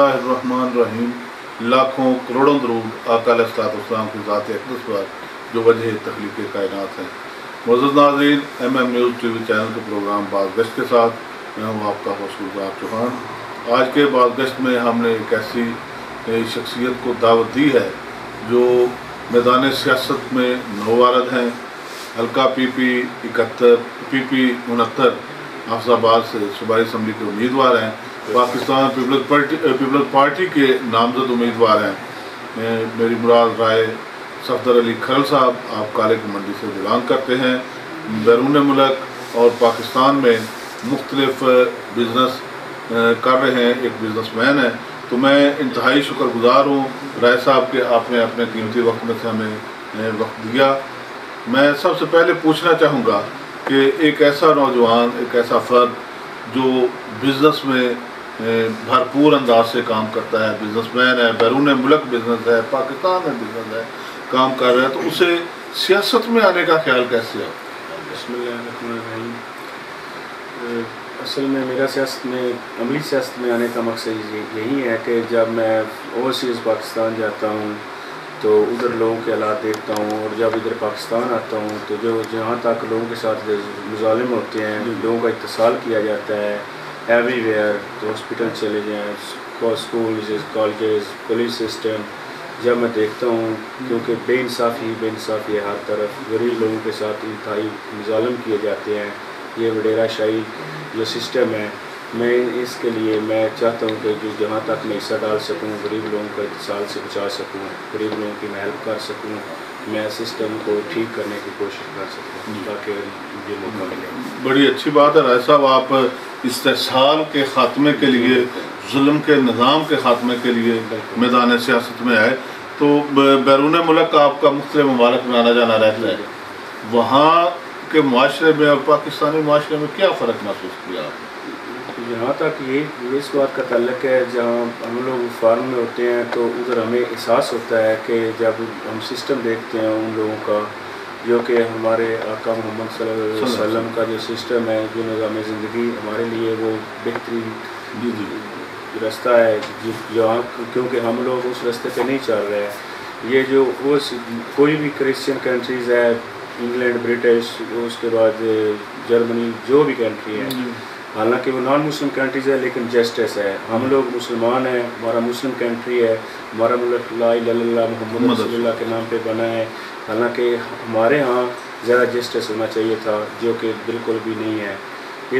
बिस्मिल्लाहिर्रहमानिर्रहीम। लाखों करोड़ों दरूद आका अलैहिस्सलाम की ज़ात अक़दस पर जो वजह तख्लीक़ कायनात है। मुअज़्ज़ज़ नाज़रीन, MM न्यूज़ TV चैनल के प्रोग्राम बाज़गश्त के साथ मैं हूँ आपका होस्ट गुलजार चौहान। आज के बाज़गश्त में हमने एक ऐसी शख्सियत को दावत दी है जो मैदान सियासत में नौवारद हैं। हल्का PP 71 PP 69 हाफिज़ाबाद से सूबाई असम्बली के उम्मीदवार हैं। पाकिस्तान पीपल्स पार्टी के नामजद उम्मीदवार हैं। मेरी मुराद राय सफदर अली खरल साहब, आप काले की मंडी से बिलोंग करते हैं। बैरून मुल्क और पाकिस्तान में मुख्तलिफ बिज़नेस कर रहे हैं, एक बिज़नेसमैन है। तो मैं इंतहाई शुक्रगुज़ार हूँ राय साहब के, आपने अपने कीमती वक्त में से हमें वक्त दिया। मैं सबसे पहले पूछना चाहूँगा कि एक ऐसा नौजवान, एक ऐसा फ़र्द जो बिज़नेस में भरपूर अंदाज से काम करता है, बिज़नेसमैन है, बैरून मुल्क बिज़नेस है, पाकिस्तान में बिज़नेस है, काम कर रहा है, तो उसे सियासत में आने का ख्याल कैसे है? बिस्मिल्लाहिर्रहमानिर्रहीम। असल में मेरा सियासत में, अमली सियासत में आने का मकसद यही है कि जब मैं ओवरसीज़ पाकिस्तान जाता हूँ तो उधर लोगों के हालात देखता हूँ, और जब इधर पाकिस्तान आता हूँ तो जो जहाँ तक लोगों के साथ मुज़ालिम होते हैं, लोगों का इत्तिसाल किया जाता है एवरीवेयर, तो हॉस्पिटल चले जाएँ, स्कूल, कॉलेज, पुलिस सिस्टम, जब मैं देखता हूँ, क्योंकि बेइंसाफ़ी है हर तरफ, गरीब लोगों के साथ इंतहाई मुज़ालिम किए जाते हैं। ये वडेरा शाही जो सिस्टम है, मैं इसके लिए मैं चाहता हूँ कि जो जहाँ तक मैं हिस्सा डाल सकूँ, गरीब लोगों को इत्तिसाल से बचा सकूँ, गरीब लोगों की मैं हेल्प कर सकूँ, मैं सिस्टम को ठीक करने की कोशिश कर सकूँ ताकि मुझे मौका मिले। बड़ी अच्छी बात है राय साहब, आप इस्तेहसाल के ख़ात्मे के लिए, जुल्म के निज़ाम के ख़ात्मे के लिए मैदान सियासत में आए। तो बैरून मुल्क आपका मुख्तलिफ ममालिक में आना जाना रहता है, वहाँ के माशरे में और पाकिस्तानी माशरे में क्या फ़र्क महसूस किया आपने? जहाँ तक ये इस बात का ताल्लुक है, जहाँ हम लोग फार्म में होते हैं तो उधर हमें एहसास होता है कि जब हम सिस्टम देखते हैं उन लोगों का, जो कि हमारे आका मोहम्मद सल्लल्लाहु अलैहि वसल्लम का जो सिस्टम है, जो निज़ाम ज़िंदगी हमारे लिए वो बेहतरीन रास्ता है, जहाँ क्योंकि हम लोग उस रास्ते पे नहीं चल रहे हैं। ये जो कोई भी क्रिश्चियन कंट्रीज़ है, इंग्लैंड, ब्रिटिश, उसके बाद जर्मनी, जो भी कंट्री है, हालांकि वो नॉन मुस्लिम कंट्रीज़ है लेकिन जस्टिस है। हम लोग मुसलमान हैं, हमारा मुस्लिम कंट्री है, हमारा मुल्क ला इलाहा इल्लल्लाह मुहम्मद रसूलुल्लाह के नाम पे बना है। हालांकि हमारे यहाँ ज़्यादा जस्टिस होना चाहिए था, जो कि बिल्कुल भी नहीं है।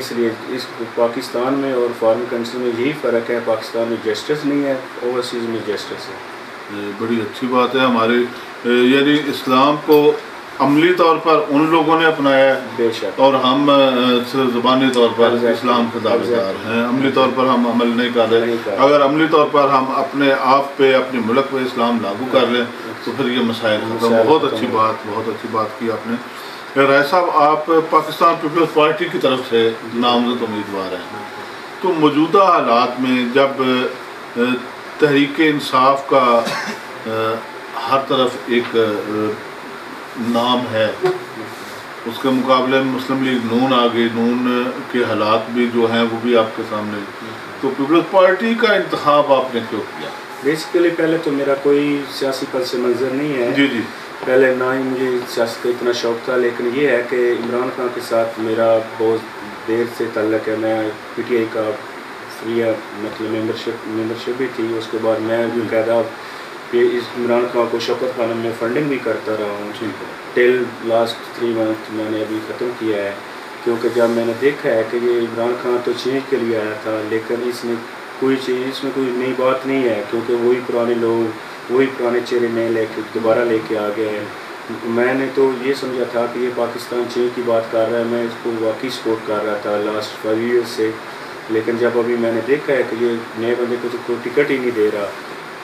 इसलिए इस पाकिस्तान में और फॉरेन कंट्री में यही फ़र्क है, पाकिस्तान में जस्टिस नहीं है, ओवरसीज़ में जस्टिस है। बड़ी अच्छी बात है। हमारे यानी इस्लाम को अमली तौर पर उन लोगों ने अपनाया है, बेशक, और हम ज़बानी तौर पर इस्लाम के दावेदार हैं, अमली तौर पर हम अमल नहीं कर रहे। अगर अमली तौर पर हम अपने आप पे, अपने मुल्क पे इस्लाम लागू कर लें तो फिर ये मसाइल खत्म। बहुत अच्छी बात की आपने। राय साहब, आप पाकिस्तान पीपल्स पार्टी की तरफ से नामजद उम्मीदवार हैं, तो मौजूदा हालात में जब तहरीक इंसाफ का हर तरफ एक नाम है, उसके मुकाबले में मुस्लिम लीग नून आ गई, नून के हालात भी जो हैं वो भी आपके सामने, तो पीपल्स पार्टी का इंतखाब आपने क्यों किया? बेसिकली पहले तो मेरा कोई सियासी पस मंज़र नहीं है। जी, पहले ना ही मुझे सियासत का इतना शौक़ था, लेकिन ये है कि इमरान खान के साथ मेरा बहुत देर से ताल्लुक़ है। मैं PTI का फ्री मतलब मेंबरशिप भी थी। उसके बाद मैं भी कायदा इस इमरान खान को शौकत खान में फंडिंग भी करता रहा हूँ टिल लास्ट 3 मंथ मैंने अभी ख़त्म किया है। क्योंकि जब मैंने देखा है कि ये इमरान खान तो चेंज के लिए आया था, लेकिन इसमें कोई नई बात नहीं है, क्योंकि वही पुराने लोग, वही पुराने चेहरे नए दोबारा लेके आ गए हैं। मैंने तो ये समझा था कि ये पाकिस्तान चेंज की बात कर रहा है, मैं इसको वाकई सपोर्ट कर रहा था लास्ट 5 ईयर्स से। लेकिन जब अभी मैंने देखा है कि ये नए बंदे को तो कोई टिकट ही नहीं दे रहा,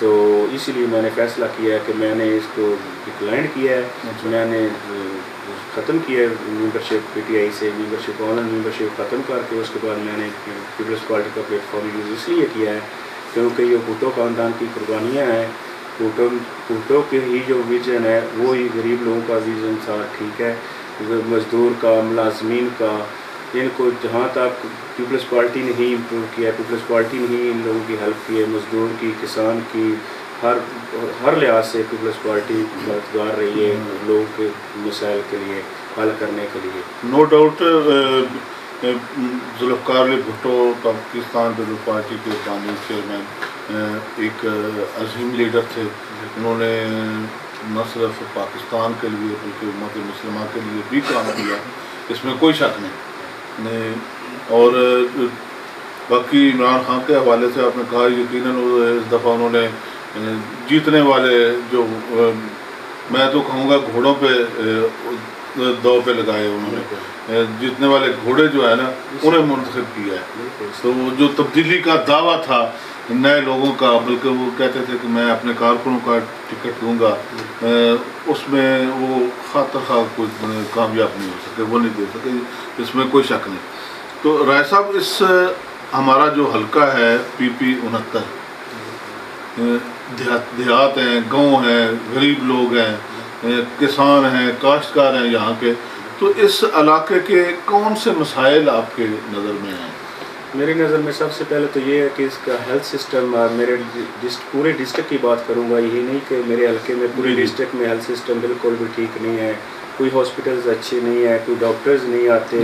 तो इसीलिए मैंने फ़ैसला किया है कि मैंने इसको डिक्लाइन किया है। मैंने ख़त्म किया है मेंबरशिप PTI से, मेंबरशिप ऑनलाइन मेंबरशिप ख़त्म करके उसके बाद मैंने पीपल्स पार्टी का प्लेटफॉर्म यूज़ इसलिए किया है क्योंकि ये भुट्टो ख़ानदान की कुर्बानियाँ हैं। भुट्टो के ही जो विज़न है वो ही गरीब लोगों का विज़न था, ठीक है, मज़दूर का, मुलाज़मीन का, ان کو جہاں تک پیپلز پارٹی نے ہی امپروو کیا ہے، پیپلز پارٹی نے ہی ان لوگوں کی ہیلپ کی ہے، مزدور کی، کسان کی، ہر لحاظ سے پیپلز پارٹی مددگار رہی ہے لوگوں کے مسائل کے لیے حل کرنے کے لیے. No doubt Zulfiqar Ali Bhutto Pakistan Peoples party کے بانی چیئرمین ایک عظیم لیڈر تھے. انہوں نے نہ صرف پاکستان کے لیے بلکہ امت مسلمہ کے لیے بھی کام کیا، اس میں کوئی شک نہیں. اور باقی عمران خان کے حوالے سے آپ نے کہا یقیناً اس دفعہ انہوں نے جیتنے والے جو میں تو کہوں گا گھوڑوں پہ دو پہ لگائے، انہوں نے جیتنے والے گھوڑے جو ہے نا انہیں منتخب کیا ہے. تو جو تبدیلی کا دعویٰ تھا نئے لوگوں کا، بلکہ وہ کہتے تھے کہ میں اپنے کارکنوں کا ٹکٹ دوں گا، اس میں وہ خاطر خواہ کوئی کامیاب نہیں ہو سکے، وہ نہیں دے سکے، اس میں کوئی شک نہیں. تو رائے صاحب اس ہمارا جو حلقہ ہے PP 69 دیہات ہیں، گاؤں ہیں، غریب لوگ ہیں، کسان ہیں، کاشتکار ہیں یہاں کے، تو اس علاقے کے کون سے مسائل آپ کے نظر میں ہیں؟ میری نظر میں سب سے پہلے تو یہ ہے کہ اس کا ہیلتھ سسٹم، میرے پورے ڈسٹرکٹ کی بات کروں گا، یہی نہیں کہ میرے حلقے میں پورے ڈسٹرکٹ میں ہیلتھ سسٹم بالکل بھی ٹھیک نہیں ہے. کوئی ہاسپٹلز اچھے نہیں ہیں، کوئی ڈاکٹرز نہیں آتے،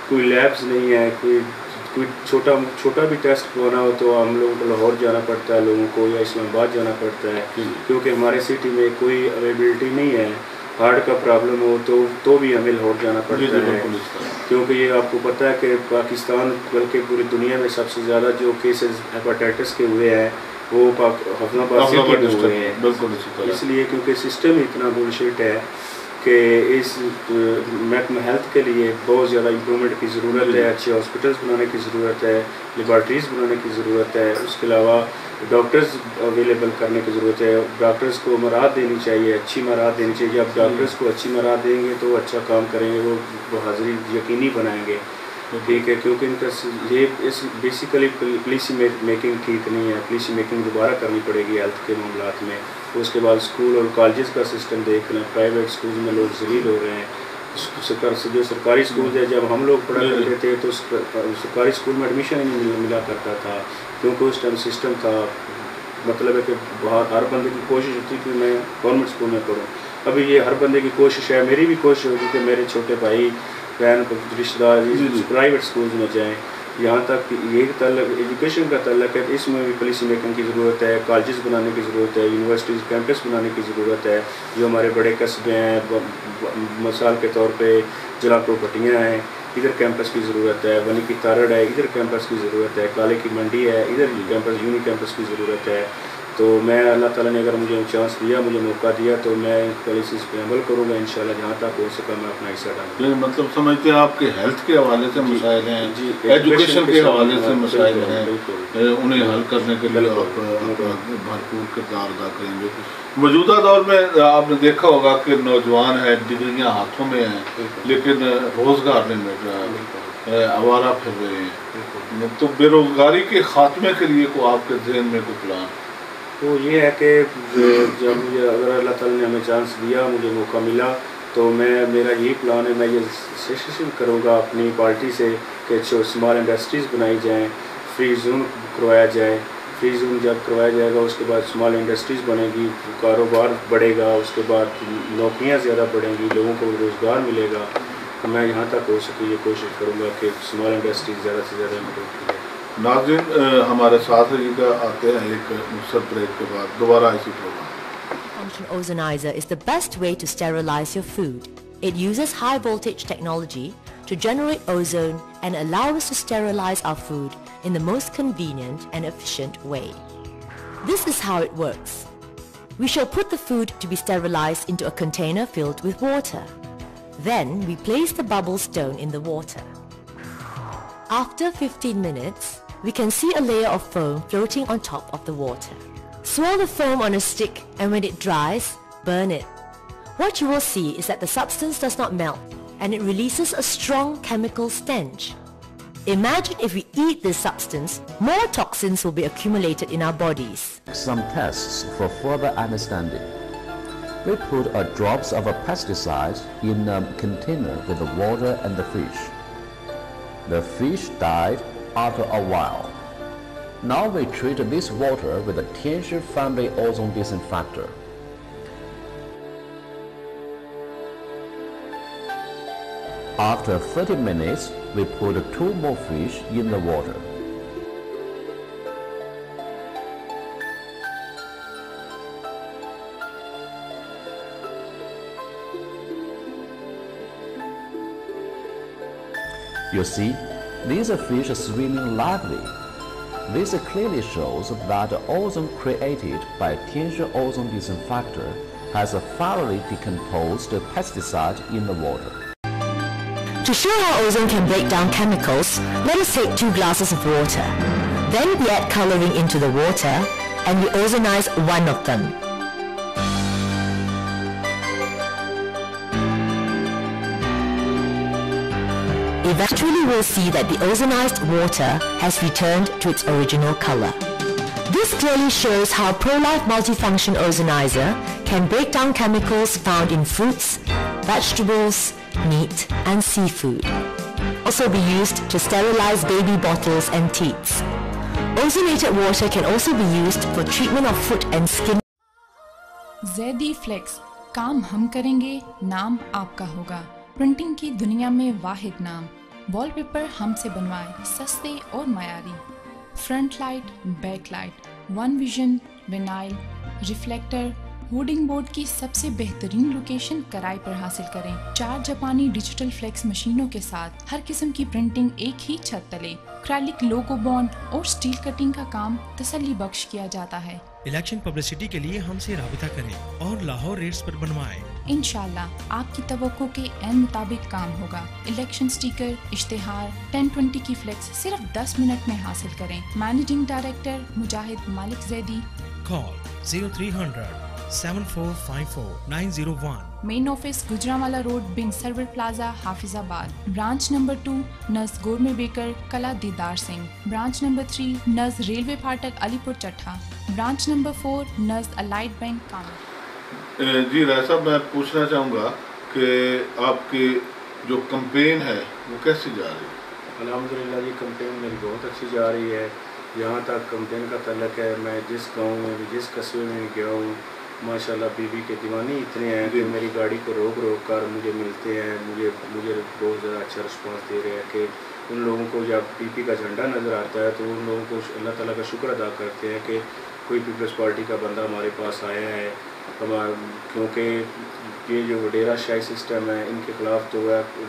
کوئی لیبز نہیں ہے، کوئی چھوٹا بھی ٹیسٹ کروانا ہو تو ہم لوگوں کو لاہور جانا پڑتا ہے لوگوں کو، یا اسلام آباد جانا پڑتا ہے، کیونکہ ہمارے سٹی میں کوئی اویلیبلٹی نہیں ہے. ہارٹ کا پرابلم ہو تو بھی ہمیں لاہور جانا پڑتا ہے، کیونکہ یہ آپ کو پتہ ہے کہ پاکستان بلکہ پوری دنیا میں سب سے زیادہ جو کیسز ہیپاٹائٹس کے ہوئے ہیں وہ حفظ آباد سٹی میں ہوئے ہیں. اس لیے کیونکہ سسٹم اتنا بلشٹ ہے کہ اس محکمہ ہیلتھ کے لیے بہت زیادہ امپرومنٹ کی ضرورت ہے. اچھے ہاسپٹلس بنانے کی ضرورت ہے، لیبارٹریز بنانے کی ضرورت ہے، اس کے علاوہ ڈاکٹرز اویلیبل کرنے کی ضرورت ہے. ڈاکٹرز کو مراحت دینی چاہیے، اچھی مراحت دینی چاہیے. جب ڈاکٹرز کو اچھی مراحت دیں گے تو اچھا کام کریں گے، وہ حاضری یقینی بنائیں گے. ٹھیک ہے، کیونکہ ان کا یہ بیسیکلی پالیسی میکنگ ٹھیک نہیں ہے. پالیسی میکنگ دوبارہ کرنی پڑے گی ہیلتھ کے معاملات میں. اس کے بعد اسکول اور کالجز کا سسٹم دیکھنا، پرائیویٹ اسکولز میں لوگ ذلیل ہو رہے ہیں. جو سرکاری اسکول ہے، جب ہم لوگ پڑھا کرتے تھے تو سرکاری اسکول میں ایڈمیشن ہی نہیں ملا کرتا تھا، کیونکہ اس ٹائم سسٹم تھا، مطلب ہے کہ ہر بندے کی کوشش ہوتی کہ میں گورنمنٹ اسکول میں پڑھوں. ابھی یہ ہر بندے کی کوشش ہے، میری بھی کوشش ہوگی کہ میرے چھوٹے بھائی بہن رشتہ دار پرائیویٹ اسکولز میں جائیں. یہاں تک یہ تعلق ایجوکیشن کا تعلق ہے، اس میں بھی پالیسی میکنگ کی ضرورت ہے، کالجز بنانے کی ضرورت ہے، یونیورسٹیز کیمپس بنانے کی ضرورت ہے. جو ہمارے بڑے قصبے ہیں، مثال کے طور پہ ضلع پروپرٹیاں ہیں، ادھر کیمپس کی ضرورت ہے. بنی کی تارڑ ہے، ادھر کیمپس کی ضرورت ہے. کالے کی منڈی ہے، ادھر کیمپس کیمپس کی ضرورت ہے. تو میں اللہ تعالیٰ نے اگر مجھے چانس دیا، مجھے موقع دیا، تو میں پالیسیز پہ عمل کروں گا انشاءاللہ. جہاں تک ہو سکا میں اپنا حصہ ڈالوں گا. مطلب سمجھتے ہیں آپ کے ہیلتھ کے حوالے سے مسائل ہیں، ایجوکیشن کے حوالے سے مسائل ہیں، انہیں حل کرنے کے لیے آپ بھرپور کردار ادا کریں گے. موجودہ دور میں آپ نے دیکھا ہوگا کہ نوجوان ہیں، ڈگریاں ہاتھوں میں ہیں، لیکن روزگار نہیں مل رہا ہے، آوارہ پھر رہے ہیں. تو بے روزگاری کے خاتمے کے لیے کو آپ کے ذہن میں کوئی پلان؟ تو یہ ہے کہ جب مجھے اگر اللہ تعالیٰ نے ہمیں چانس دیا، مجھے موقع ملا، تو میرا یہی پلان ہے، میں یہ سجیشن کروں گا اپنی پارٹی سے کہ اسمال انڈسٹریز بنائی جائیں، فری زون کروایا جائے. فری زون جب کروایا جائے گا اس کے بعد اسمال انڈسٹریز بنے گی، کاروبار بڑھے گا، اس کے بعد نوکریاں زیادہ بڑھیں گی، لوگوں کو روزگار ملے گا. تو میں یہاں تک ہو سکے یہ کوشش کروں گا کہ اسمال انڈسٹریز زیادہ سے زیادہ امپروو کی جائے. ناظرین ہمارے ساتھ رہیے، آتے ہیں ایک مختصر بریک کے بعد دوبارہ اسی programme. Function ozonizer is the best way to sterilize your food. It uses high voltage technology to generate ozone and allow us to sterilize our food in the most convenient and efficient way. This is how it works. We shall put the food to be sterilized into a container filled with water. Then we place the bubble stone in the water. After 15 minutes, we can see a layer of foam floating on top of the water. Swirl the foam on a stick, and when it dries, burn it. What you will see is that the substance does not melt, and it releases a strong chemical stench. Imagine if we eat this substance, more toxins will be accumulated in our bodies. Some tests for further understanding. We put drops of a pesticide in a container with the water and the fish. The fish died after a while. Now we treat this water with a Tianshi family ozone disinfector. After 30 minutes, we put 2 more fish in the water. You see, these fish are swimming lively. This clearly shows that the ozone created by Tianshi ozone disinfector has thoroughly decomposed the pesticide in the water. To show how ozone can break down chemicals, let us take 2 glasses of water. Then we add coloring into the water and we ozonize one of them. Eventually we'll see that the ozonized water has returned to its original color. This clearly shows how ProLife Multifunction Ozonizer can break down chemicals found in fruits, vegetables, meat and seafood. Also be used to sterilize baby bottles and teats. Ozonated water can also be used for treatment of foot and skin. Zaidi flex, काम हम करेंगे, नाम आपका होगा। Printing की दुनिया में वाहिद नाम। वॉलपेपर हमसे बनवाएं, सस्ते और मयारी। Front light, back light, one vision, vinyl, reflector, hoarding board की सबसे बेहतरीन लोकेशन कराए पर हासिल करें। 4 जापानी डिजिटल फ्लेक्स मशीनों के साथ हर किस्म की प्रिंटिंग एक ही छत तले। एक्रेलिक लोगो बॉन्ड और स्टील कटिंग का काम तसल्ली बख्श किया जाता है। इलेक्शन पब्लिसिटी के लिए हमसे राबिता करें और लाहौर रेट्स पर बनवाएं। इंशाल्लाह आपकी तवक्को के ऐन मुताबिक काम होगा। इलेक्शन स्टिकर, इश्तिहार, 1020 की फ्लेक्स सिर्फ 10 मिनट में हासिल करें। Managing director Mujahid Malik Zaidi. Call 0300 7454 901। Main office Gujranwala road Bin Sarwar plaza Hafizabad. Branch number 2 नज़ Gourmet Baker Kala Didar Singh. Branch number 3 नज़ रेलवे फाटक अलीपुर चट्ठा। ब्रांच नंबर 4 नज़ अलाइड बैंक कानपुर। जी राय साहब, मैं पूछना चाहूँगा कि आपकी जो कैंपेन है वो कैसी जा रही है? अल्हम्दुलिल्लाह जी, कैंपेन मेरी बहुत अच्छी जा रही है। यहाँ तक कैंपेन का तल्लक है, मैं जिस गाँव में जिस कस्बे में गया हूँ, माशाल्लाह बीबी के दीवानी इतने हैं कि मेरी गाड़ी को रोक कर मुझे मिलते हैं। मुझे बहुत ज़्यादा अच्छा रिस्पांस दे रहे हैं कि उन लोगों को जब पीपी का झंडा नज़र आता है तो उन लोगों को अल्लाह ताला का शुक्र अदा करते हैं कि कोई पीपल्स पार्टी का बंदा हमारे पास आया है। क्योंकि ये जो वडेरा शाही सिस्टम है, इनके ख़िलाफ़ तो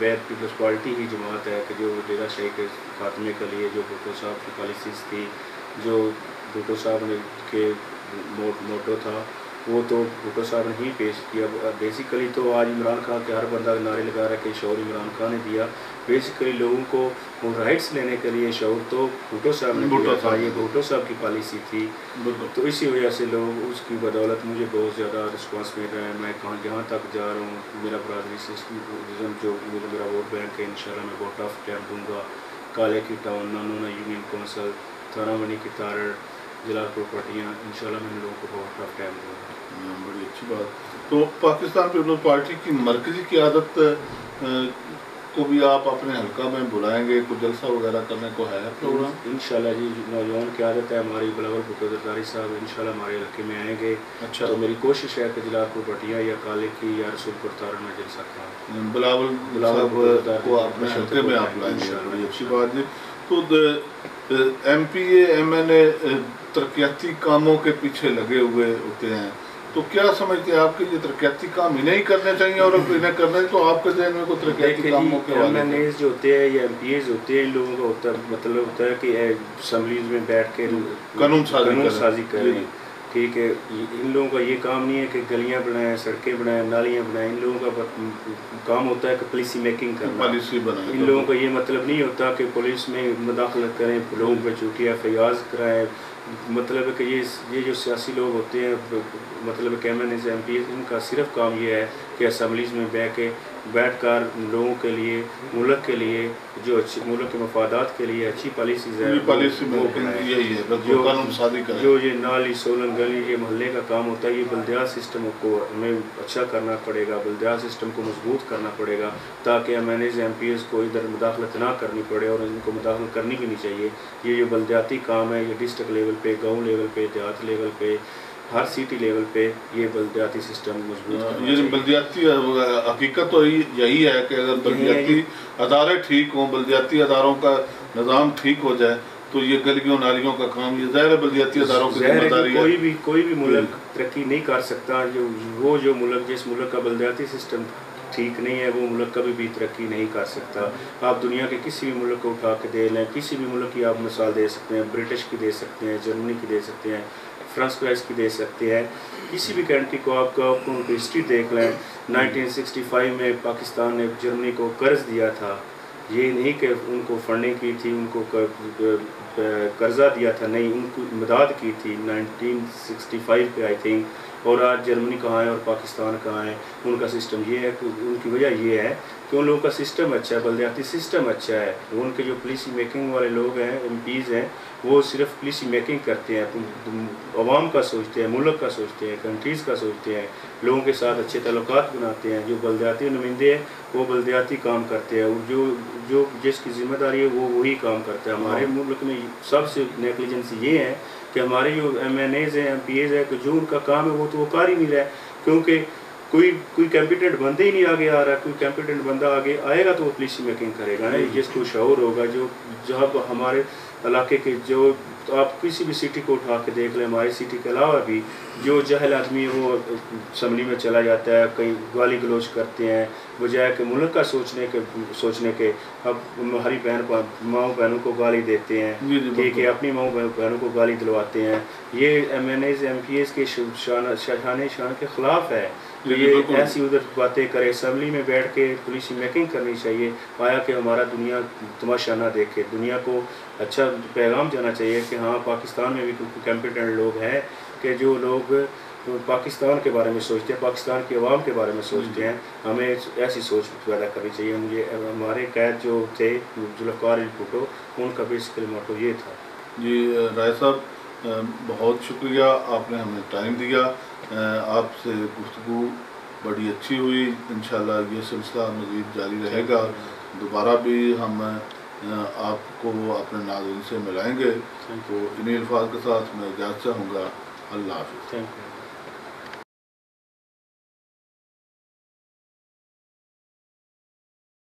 वैद पीपल्स पार्टी ही जमात है कि जो वडेरा शाही के खात्मे के लिए जो भुट्टो साहब की पॉलिसीज़ थी, जो भुट्टो साहब ने के मोटो था, वो तो भुट्टो साहब ने ही पेश किया। बेसिकली तो आज इमरान खान के हर बंदा नारे लगा रहा है कि शौर इमरान खान ने दिया। बेसिकली लोगों को वो राइट्स लेने के लिए शौर तो भुट्टो साहब ने दिया था, ये भुट्टो साहब की पॉलिसी थी। तो इसी वजह से लोग उसकी बदौलत मुझे बहुत ज़्यादा रिस्पांस मिल रहा है। मैं जहाँ तक जा रहा हूँ, मेरा बरादरी सिस्टम जो मेरा वोट बैंक है, इंशाल्लाह मैं बहुत टफ टाइम दूँगा। काले की टाउन, नानोना यूनियन कौंसल, थानामनी की तारड़, जलालपुर पटियाँ, इंशाल्लाह मैं लोगों को बहुत टफ टाइम दूँगा। बड़ी अच्छी बात। तो पाकिस्तान पीपल्स पार्टी की मरकज़ी क़यादत को भी आप अपने हल्का में बुलाएंगे, कुछ जलसा वगैरह करने को है प्रोग्राम? इंशाल्लाह जी, नौजवान क़यादत है हमारी, बिलावल भुट्टो जरदारी साहब इंशाल्लाह हमारे हल्के में आएंगे। अच्छा, तो मेरी कोशिश है कि जलालपुर पटियाँ या काले की या रसूलपुर तारड़ में जलसा करें। बिलावल साहब को अपने हल्के में आप लाएंगे, बड़ी अच्छी बात है। तो MPA MNA तरक्याती कामों के पीछे लगे हुए होते हैं, तो क्या समझते हैं आपके ये तरक्याती काम इन्हें ही करने चाहिए, और इन्हें करने तो आपके ज़हन में कोई तरक्याती कामों के MNAs जो होते हैं या MPAs होते हैं, इन लोगों का होता है मतलब होता है कि असम्बलीज में बैठ के कानून साजी करें। ठीक है, इन लोगों का ये काम नहीं है कि गलियां बनाएं, सड़कें बनाएं, नालियां बनाएं। इन लोगों का काम होता है कि पॉलिसी मेकिंग करना। इन लोगों का ये मतलब नहीं होता कि पुलिस में मुदाखलत करें, लोगों पर झूठी FIRs कराएं। मतलब है कि ये जो सियासी लोग होते हैं, मतलब MNAs MPAs, इनका सिर्फ काम ये है कि असम्बलीज में बैठ के बैठ कर लोगों के लिए, मुल्क के लिए, जो अच्छी मुल्क के मफादात के लिए अच्छी पॉलिसीज़ है, पॉलिसी में वो बनाएं। यही है, बस जो कानून साजी करें। जो ये नाली सोलन गली ये मोहल्ले का काम होता है, ये बल्दियात सिस्टम को हमें अच्छा करना पड़ेगा, बल्दियात सिस्टम को मजबूत करना पड़ेगा, ताकि MNAs MPs को इधर मुदाखलत ना करनी पड़े, और इनको मुदाखलत करनी भी नहीं चाहिए। ये जो बल्दियाती काम है, ये डिस्ट्रिक्ट लेवल पे, गाँव लेवल पे, देहात लेवल पे, हर सिटी लेवल पे ये बल्दियाती सिस्टम मजबूत करना ये चाहिए। बल्दियाती हकीकत तो यही है कि अगर बल्दियाती अदारे ठीक हों, बल्दियाती अदारों का निज़ाम ठीक हो जाए, तो ये गलियों नालियों का काम ये ज़ाहिर बल्दियाती अदारों की जिम्मेदारी है। कोई भी मुल्क तरक्की नहीं कर सकता जो मुल्क, जिस मुल्क का बल्दियाती सिस्टम ठीक नहीं है, वो मुल्क कभी भी तरक्की नहीं कर सकता। आप दुनिया के किसी भी मुल्क को उठा के दे लें, किसी भी मुल्क की आप मिसाल दे सकते हैं, ब्रिटिश की दे सकते हैं, जर्मनी की दे सकते हैं, फ्रांस की दे सकते हैं, किसी भी कंट्री को आपको उनकी हिस्ट्री देख लें। 1965 में पाकिस्तान ने जर्मनी को कर्ज दिया था, ये नहीं कि उनको फंडिंग की थी, उनको कर्जा दिया था, नहीं, उनको मदद की थी 1965 पे आई थिंक। और आज जर्मनी कहाँ है और पाकिस्तान कहाँ है, उनका सिस्टम ये है कि उनकी वजह ये है कि उन लोगों का सिस्टम अच्छा है, बल्दियाती सिस्टम अच्छा है। उनके जो पॉलिसी मेकिंग वाले लोग हैं, MPs हैं, वो सिर्फ पॉलिसी मेकिंग करते हैं, अवाम का सोचते हैं, मुल्क का सोचते हैं, कंट्रीज़ का सोचते हैं, लोगों के साथ अच्छे ताल्लुकात बनाते हैं। जो बल्दियाती नुमाइंदे हैं वो बल्दियाती काम करते हैं, और जो जिसकी ज़िम्मेदारी है वो वही काम करता है। हमारे मुल्क में सबसे नेग्लिजेंस ये है कि हमारे जो MNAs हैं, MPs हैं, कि जो उनका काम है वो कर ही नहीं रहा है, क्योंकि कोई कॉम्पिटेंट बंदे ही नहीं आगे आ रहा है। कोई कॉम्पिटेंट बंदा आगे आएगा तो वो पॉलिसी मेकिंग करेगा ना, जिसको शऊर होगा। जो जहाँ हमारे इलाके के जो, तो आप किसी भी सिटी को उठा के देख लें, हमारी सिटी के अलावा भी जो जहल आदमी है वो असम्बली में चला जाता है, कहीं गाली गलोच करते हैं, बजाय कि मुल्क का सोचने के अब हमारी माओ बहनों को गाली देते हैं, ठीक है, अपनी माओ बहनों को गाली दिलवाते हैं। ये MNAs MPs के शान के ख़िलाफ़ है। ये ऐसी उधर बातें करे, असम्बली में बैठ के पॉलिसी मेकिंग करनी चाहिए, आया कि हमारा दुनिया तमाशा ना देखे, दुनिया को अच्छा पैगाम जाना चाहिए कि हाँ, पाकिस्तान में भी कॉम्पिटेंट लोग हैं, कि जो लोग पाकिस्तान के बारे में सोचते हैं, पाकिस्तान के अवाम के बारे में सोचते हैं। हमें ऐसी सोच पैदा करनी चाहिए। मुझे हमारे कैद जो थे जुल्फ़िकार अली भुट्टो, उनका बेसिकली मोटो ये था। जी राय साहब, बहुत शुक्रिया, आपने हमें टाइम दिया, आपसे गुफ्तगू बड़ी अच्छी हुई। इंशाल्लाह ये सिलसिला मज़ीद जारी रहेगा। दोबारा भी हम आपको अपने नाज़रीन से मिलाएंगे। तो इन्हीं अल्फाज के साथ मैं इजाज़त चाहूँगा। अल्लाह हाफ़िज़। Thank you.